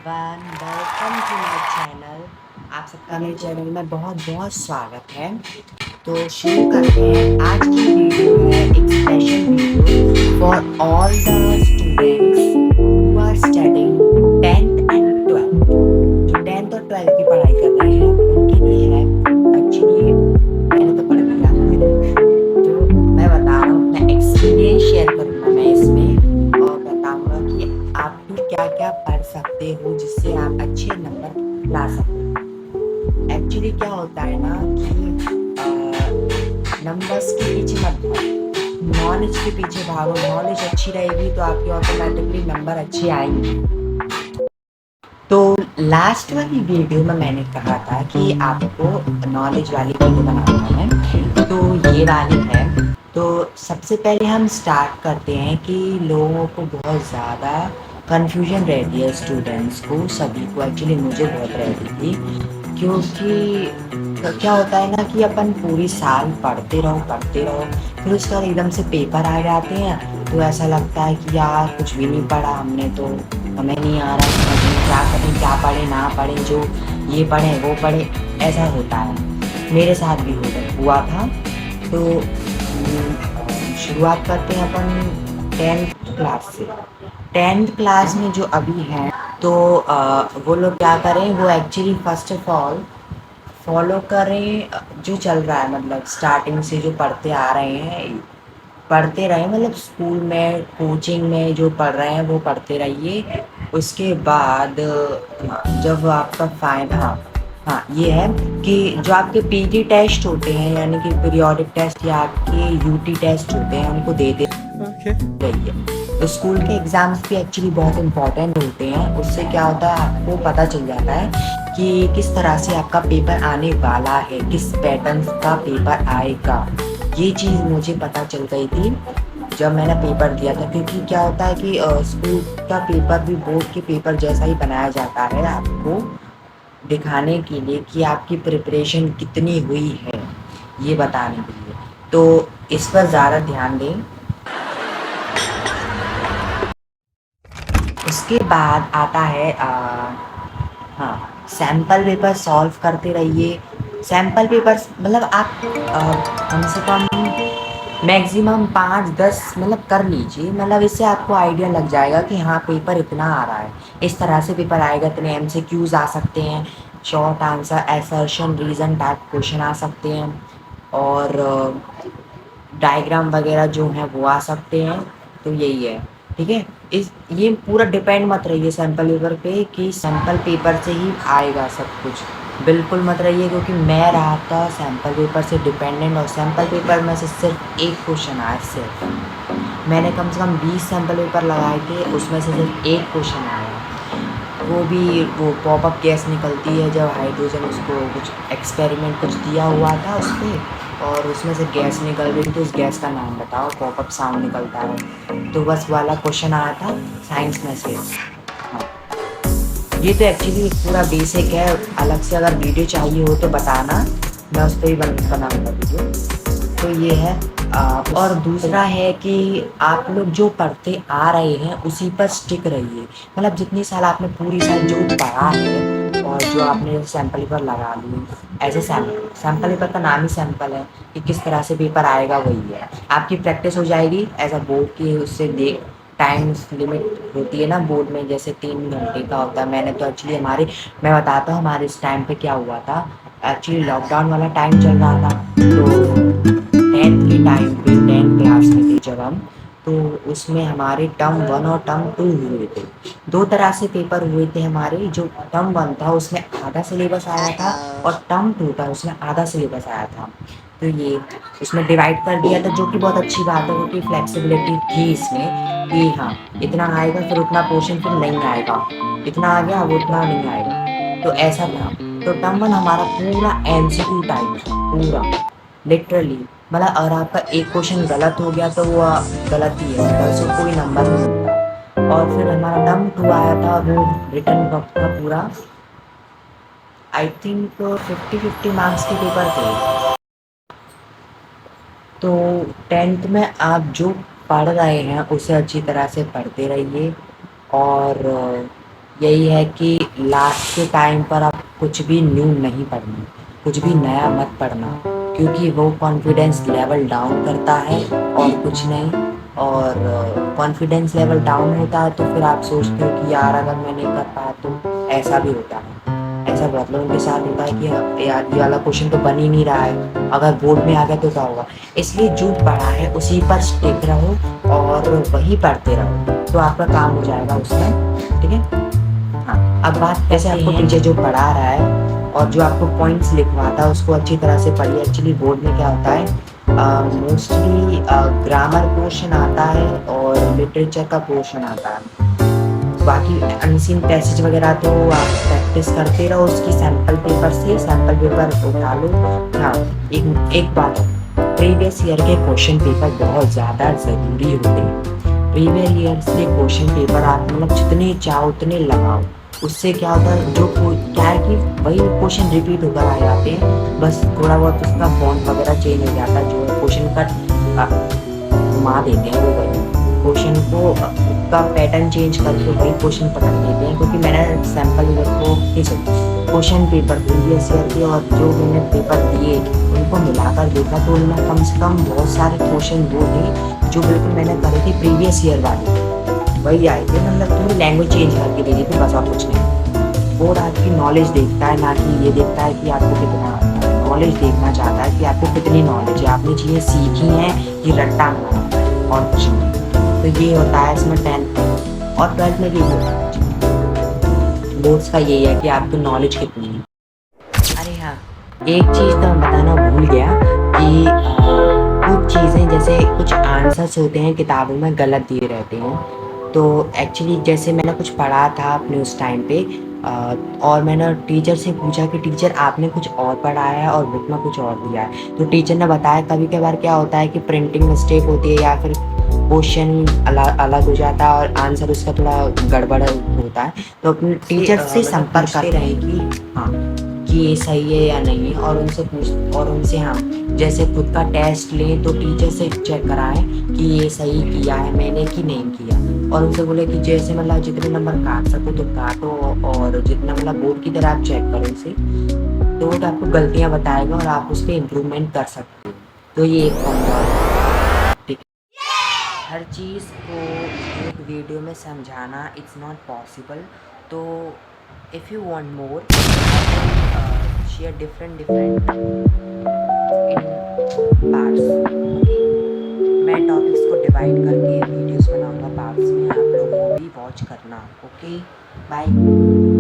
Everyone, welcome to my channel. आप सबका मेरे चैनल में बहुत बहुत स्वागत है। तो शुरू करते हैं। आज की वीडियो है एक special video for all the students who are studying 10th and 12th। जो 10th और 12th की पढ़ाई कर रहे हैं उनके लिए है। एक्चुअली मैंने तो पढ़ लिया, तो मैं बता रहा हूँ, अपना एक्सपीरियंस शेयर करूँगा मैं इसमें और बताऊँगा कि आप भी क्या-क्या पढ़ सकते हो जिससे आप अच्छे नंबर ला सकते हो। एक्चुअली क्या होता है ना कि नंबर्स के पीछे मत भागो, नॉलेज के पीछे भागो। नॉलेज अच्छी रहेगी तो आपके ऑटोमेटिकली नंबर अच्छे आएंगे। तो लास्ट वाली वीडियो में मैंने कहा था कि आपको नॉलेज वाली वीडियो बनाना है, तो ये वाली है। तो सबसे पहले हम स्टार्ट करते हैं कि लोगों को बहुत ज़्यादा कन्फ्यूजन रहती है, स्टूडेंट्स को, सभी को। एक्चुअली मुझे बहुत रहती थी, क्योंकि क्या होता है ना कि अपन पूरी साल पढ़ते रहो, फिर उसके बाद एकदम से पेपर आ जाते हैं तो ऐसा लगता है कि यार कुछ भी नहीं पढ़ा हमने, तो हमें नहीं आ रहा समझ में, क्या करें, क्या पढ़े ना पढ़े, जो ये पढ़े वो पढ़े, ऐसा होता है। मेरे साथ भी हुआ था। तो शुरुआत करते हैं अपन 10th क्लास से। 10th क्लास में जो अभी हैं, तो वो लोग क्या करें, वो actually first of all follow करें जो चल रहा है, मतलब स्टार्टिंग से जो पढ़ते आ रहे हैं, पढ़ते रहें, मतलब स्कूल में, कोचिंग में जो पढ़ रहे हैं वो पढ़ते रहिए। उसके बाद जब आपका हाँ, ये है कि जो आपके पीटी टेस्ट होते हैं, यानी कि पीरियोडिक टेस्ट या आपके यूटी टेस्ट होते हैं, उनको दे रहिए। तो स्कूल के एग्ज़ाम्स भी एक्चुअली बहुत इम्पोर्टेंट होते हैं। उससे क्या होता है, आपको पता चल जाता है कि किस तरह से आपका पेपर आने वाला है, किस पैटर्न का पेपर आएगा। ये चीज़ मुझे पता चल गई थी जब मैंने पेपर दिया था, क्योंकि क्या होता है कि स्कूल का पेपर भी बोर्ड के पेपर जैसा ही बनाया जाता है, आपको दिखाने के लिए कि आपकी प्रिपरेशन कितनी हुई है, ये बताने के लिए। तो इस पर ज़्यादा ध्यान दें। उसके बाद आता है हाँ, सैम्पल पेपर सॉल्व करते रहिए। सैम्पल पेपर्स मतलब आप कम से कम मैक्सिमम 5-10 मतलब कर लीजिए, मतलब इससे आपको आइडिया लग जाएगा कि हाँ पेपर इतना आ रहा है, इस तरह से पेपर आएगा, इतने एमसीक्यूज आ सकते हैं, short answer, assertion, reason type question आ सकते हैं, और डायग्राम वगैरह जो है वो आ सकते हैं। तो यही है, ठीक है। इस ये पूरा डिपेंड मत रहिए सैम्पल पेपर पे कि सैम्पल पेपर से ही आएगा सब कुछ, बिल्कुल मत रहिए, क्योंकि मैं रहा था सैम्पल पेपर से डिपेंडेंट, और सैम्पल पेपर में से सिर्फ एक क्वेश्चन आया। सिर्फ मैंने कम से कम 20 सैम्पल पेपर लगाए थे, उसमें से सिर्फ एक क्वेश्चन आया। वो भी वो पॉपअप गैस निकलती है जब हाइड्रोजन, उसको कुछ एक्सपेरिमेंट कुछ दिया हुआ था उस पर, और उसमें से गैस निकल रही थी, तो उस गैस का नाम बताओ, पॉपअप साउंड निकलता है। तो बस वाला क्वेश्चन आया था साइंस में से। हाँ, ये तो एक्चुअली पूरा बेसिक है। अलग से अगर वीडियो चाहिए हो तो बताना, मैं उस पर ही बनाऊँगा वीडियो। तो ये है। और दूसरा है कि आप लोग जो पढ़ते आ रहे हैं उसी पर स्टिक रहिए। मतलब जितनी साल आपने पूरी साल जो पढ़ा है और जो आपने सैम्पल पेपर लगा लिए, एज ए सैम्पल पेपर का नाम ही सैम्पल है कि किस तरह से पेपर आएगा, वही है। आपकी प्रैक्टिस हो जाएगी एज अ बोर्ड की, उससे देख टाइम लिमिट होती है ना बोर्ड में, जैसे 3 घंटे का होता है। मैंने तो एक्चुअली मैं बताता हूँ हमारे इस टाइम पे क्या हुआ था। एक्चुअली लॉकडाउन वाला टाइम चल रहा था, तो 10th के टाइम पे 10th क्लास में थे जब हम, तो उसमें हमारे टर्म 1 और टर्म 2 हुए थे। 2 तरह से पेपर हुए थे हमारे। जो टर्म 1 था उसमें आधा सिलेबस आया था, और टर्म 2 था उसमें आधा सिलेबस आया था। तो ये उसमें डिवाइड कर दिया था, जो कि बहुत अच्छी बात है, क्योंकि फ्लेक्सिबिलिटी थी इसमें कि हाँ इतना आएगा फिर उतना पोर्शन फिर नहीं आएगा, इतना आ गया वो उतना नहीं आएगा, तो ऐसा था। तो टर्म 1 हमारा पूरा एमसीक्यू टाइप था, पूरा लिटरली। मतलब अगर आपका एक क्वेश्चन गलत हो गया तो वो गलत ही है, मतलब उसको कोई नंबर नहीं मिलता। और फिर हमारा टर्म 2 आया था, वो रिटर्न वक्त का पूरा, आई थिंक 50-50 मार्क्स के पेपर थे। तो 10th में आप जो पढ़ रहे हैं उसे अच्छी तरह से पढ़ते रहिए। और यही है कि लास्ट के टाइम पर आप कुछ भी न्यू नहीं पढ़ना, कुछ भी नया मत पढ़ना, क्योंकि वो कॉन्फिडेंस लेवल डाउन करता है और कुछ नहीं। और कॉन्फिडेंस लेवल डाउन होता है तो फिर आप सोचते हो कि यार अगर मैं नहीं कर पाया तो ऐसा भी होता है। ऐसा बहुत लोगों के साथ होता है कि यार ये वाला क्वेश्चन तो बन ही नहीं रहा है, अगर बोर्ड में आ गया तो क्या होगा। इसलिए जो पढ़ा है उसी पर स्टिक रहो और वही पढ़ते रहो, तो आपका काम हो जाएगा उसमें। ठीक है। हाँ, अब बात जैसे आपको टीचर जो पढ़ा रहा है और जो आपको पॉइंट्स लिखवाता है उसको अच्छी तरह से पढ़िए। एक्चुअली बोर्ड में क्या होता है, मोस्टली ग्रामर पोर्शन आता है और लिटरेचर का पोर्शन आता है। बाकी अनसीन पैसेज वगैरह तो आप प्रैक्टिस करते रहो उसकी सैम्पल पेपर से, सैम्पल पेपर उठा लो। हाँ, एक बात है, प्रीवियस ईयर के क्वेश्चन पेपर बहुत ज़्यादा ज़रूरी होते हैं। प्रीवियस ईयर से क्वेश्चन पेपर आप मतलब जितने चाहो उतने लगाओ। उससे क्या होता है, जो क्या है कि वही क्वेश्चन रिपीट होकर आ जाते हैं, बस थोड़ा बहुत उसका फॉन्ट वगैरह चेंज हो जाता है, जो क्वेश्चन का घुमा देते हैं वो वही क्वेश्चन को का पैटर्न चेंज करके वही क्वेश्चन पकड़ लेते हैं। क्योंकि मैंने सैम्पल को क्वेश्चन पेपर प्रीवियस ईयर के और जो मैंने पेपर दिए उनको मिलाकर देखा तो उनमें कम से कम बहुत सारे क्वेश्चन वो थे जो बिल्कुल मैंने करे थे प्रीवियस ईयर वाले, वही आए थे। मतलब थोड़ी लैंग्वेज चेंज करके दे दी थी, बस और कुछ नहीं। बोर्ड आपकी नॉलेज देखता है, ना कि ये देखता है कि आपको कितना नॉलेज देखना चाहता है कि आपको कितनी नॉलेज है, आपने चीज़ें सीखी हैं कि रट्टा मारा है और कुछ नहीं। तो ये होता है इसमें 10th और 12th में भी होता है। बोर्ड्स का यही है कि आपकी नॉलेज कितनी है। अरे हाँ, एक चीज़ तो मैं बताना भूल गया कि कुछ चीज़ें जैसे कुछ आंसर्स होते हैं किताबों में गलत दिए रहते हैं। तो एक्चुअली जैसे मैंने कुछ पढ़ा था अपने उस टाइम पे और मैंने टीचर से पूछा कि टीचर आपने कुछ और पढ़ाया है और बुक में कुछ और दिया है। तो टीचर ने बताया कभी कभार क्या होता है कि प्रिंटिंग मिस्टेक होती है या फिर क्वेश्चन अलग हो जाता है और आंसर उसका थोड़ा गड़बड़ होता है। तो अपने टीचर से संपर्क करते रहें कि हाँ कि ये सही है या नहीं है, और उनसे पूछ और उनसे हाँ जैसे खुद का टेस्ट लें तो टीचर से चेक कराएं कि ये सही किया है मैंने कि नहीं किया। और उनसे बोले कि जैसे मतलब जितने नंबर काट सको तो काटो, और जितना मतलब बोर्ड की तरह आप चेक करो उसे, तो वो आपको गलतियाँ बताएगा और आप उस पर इम्प्रूवमेंट कर सकते हो। तो ये एक फॉर्मूला है। ठीक है। हर चीज़ को एक वीडियो में समझाना इट्स नॉट पॉसिबल। तो if you want more share different different in parts. Okay, मैं टॉपिक्स को डिवाइड करके वीडियोस बनाऊंगा पार्ट्स में, आप लोग वो भी वॉच करना। Okay, bye.